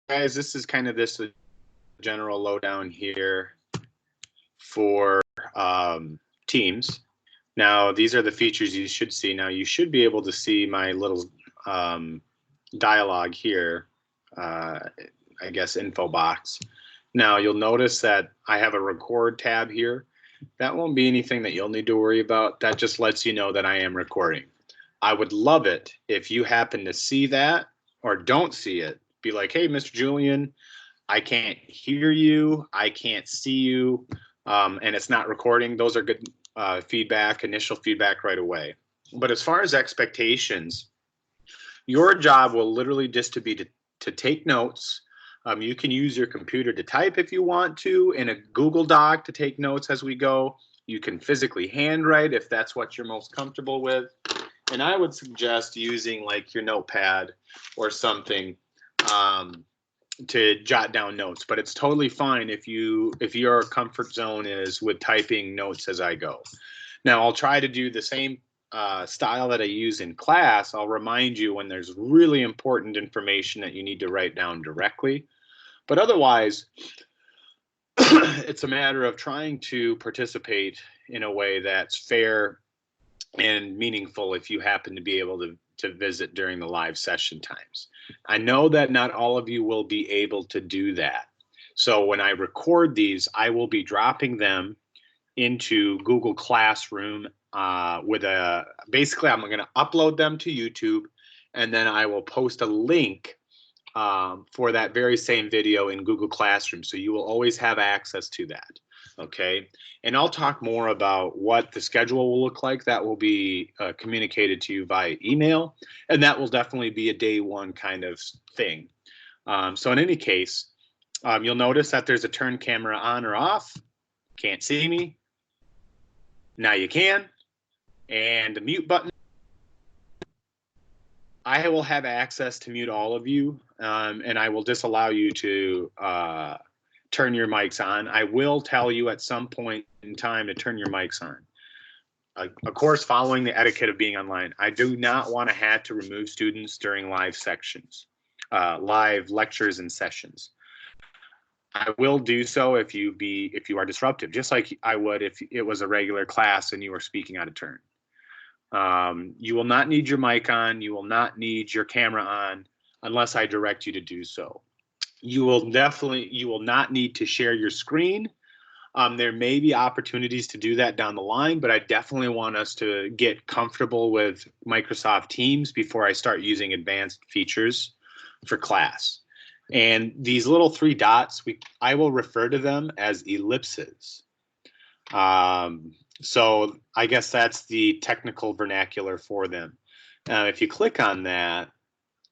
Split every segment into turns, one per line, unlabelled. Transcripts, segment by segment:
Guys, this is kind of this general lowdown here for Teams. Now, these are the features you should see. Now, you should be able to see my little dialogue here, I guess info box. Now, you'll notice that I have a record tab here. That won't be anything that you'll need to worry about. That just lets you know that I am recording. I would love it if you happen to see that or don't see it. Be like, hey, Mr. Julian, I can't hear you, I can't see you, and it's not recording. Those are good feedback, initial feedback right away. But as far as expectations, your job will literally just to be to take notes. You can use your computer to type if you want to, in a Google Doc to take notes as we go. You can physically handwrite if that's what you're most comfortable with. And I would suggest using like your notepad or something to jot down notes, but it's totally fine if your comfort zone is with typing notes as I go. Now I'll try to do the same style that I use in class. I'll remind you when there's really important information that you need to write down directly, but otherwise it's a matter of trying to participate in a way that's fair and meaningful if you happen to be able to visit during the live session times. I know that not all of you will be able to do that. So when I record these, I will be dropping them into Google Classroom basically I'm going to upload them to YouTube, and then I will post a link for that very same video in Google Classroom. So you will always have access to that. Okay, and I'll talk more about what the schedule will look like. That will be communicated to you via email, and that will definitely be a day one kind of thing. So in any case, you'll notice that there's a turn camera on or off. Can't see me. Now you can. And the mute button. I will have access to mute all of you, and I will disallow you to turn your mics on. I will tell you at some point in time to turn your mics on. Of course, following the etiquette of being online, I do not want to have to remove students during live sections, live lectures and sessions. I will do so if you are disruptive, just like I would if it was a regular class and you were speaking out of turn. You will not need your mic on. You will not need your camera on unless I direct you to do so. You will not need to share your screen. There may be opportunities to do that down the line, but I definitely want us to get comfortable with Microsoft Teams before I start using advanced features for class. And these little three dots, I will refer to them as ellipses. So I guess that's the technical vernacular for them. If you click on that,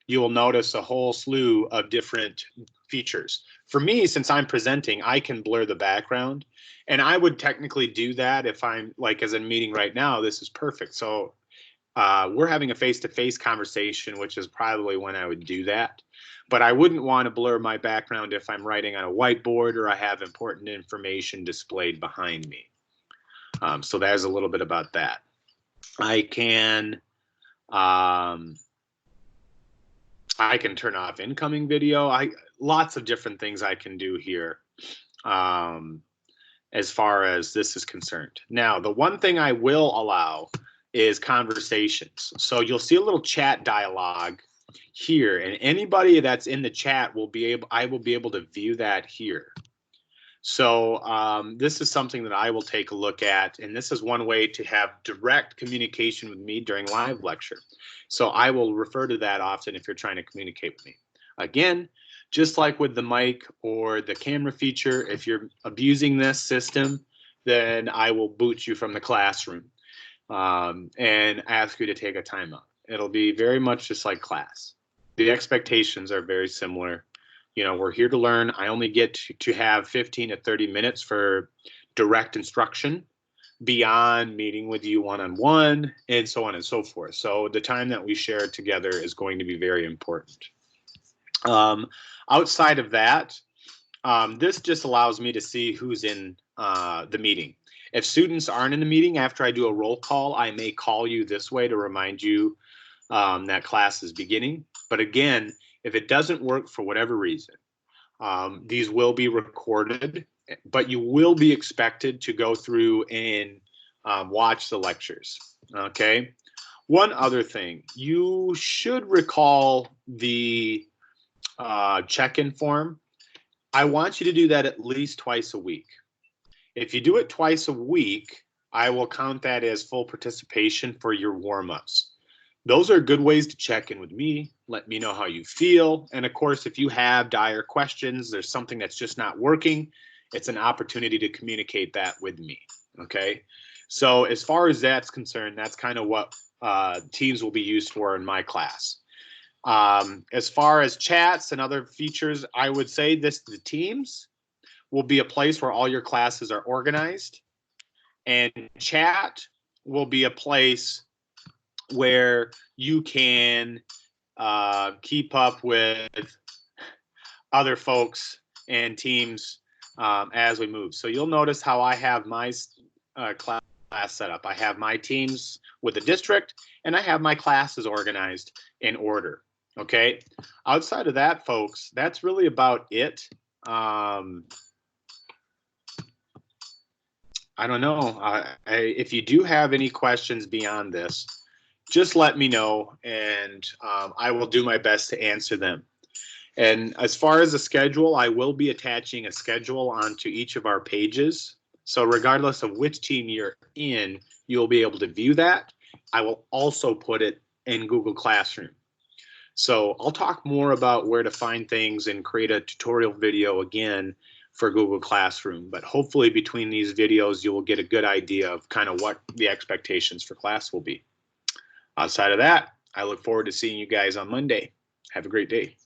you will notice a whole slew of different features. For me, since I'm presenting, I can blur the background, and I would technically do that if I'm like as a meeting right now. This is perfect. So we're having a face-to-face conversation, which is probably when I would do that. But I wouldn't want to blur my background if I'm writing on a whiteboard or I have important information displayed behind me. So there's a little bit about that. I can turn off incoming video. Lots of different things I can do here as far as this is concerned. Now, the one thing I will allow is conversations. So you'll see a little chat dialogue here, and anybody that's in the chat I will be able to view that here. So this is something that I will take a look at, and this is one way to have direct communication with me during live lecture. So I will refer to that often if you're trying to communicate with me. Again, just like with the mic or the camera feature, if you're abusing this system, then I will boot you from the classroom and ask you to take a timeout. It'll be very much just like class. The expectations are very similar. You know, we're here to learn. I only get to have 15 to 30 minutes for direct instruction beyond meeting with you one-on-one and so on and so forth. So the time that we share together is going to be very important. Outside of that, this just allows me to see who's in the meeting. If students aren't in the meeting after I do a roll call, I may call you this way to remind you that class is beginning. But again, if it doesn't work for whatever reason, These will be recorded, but you will be expected to go through and watch the lectures. Okay. One other thing, you should recall the check-in form. I want you to do that at least twice a week. If you do it twice a week, I will count that as full participation for your warm-ups. Those are good ways to check in with me, let me know how you feel. And of course, if you have dire questions, there's something that's just not working, it's an opportunity to communicate that with me, okay? So as far as that's concerned, that's kind of what Teams will be used for in my class. As far as chats and other features, I would say the Teams will be a place where all your classes are organized, and chat will be a place where you can keep up with other folks and teams as we move. So you'll notice how I have my class set up. I have my teams with the district, and I have my classes organized in order. Okay. Outside of that, folks, that's really about it. I don't know. If you do have any questions beyond this, just let me know, and I will do my best to answer them. And as far as the schedule, I will be attaching a schedule onto each of our pages. So regardless of which team you're in, you'll be able to view that. I will also put it in Google Classroom. So I'll talk more about where to find things and create a tutorial video again for Google Classroom. But hopefully between these videos, you will get a good idea of kind of what the expectations for class will be. Outside of that, I look forward to seeing you guys on Monday. Have a great day.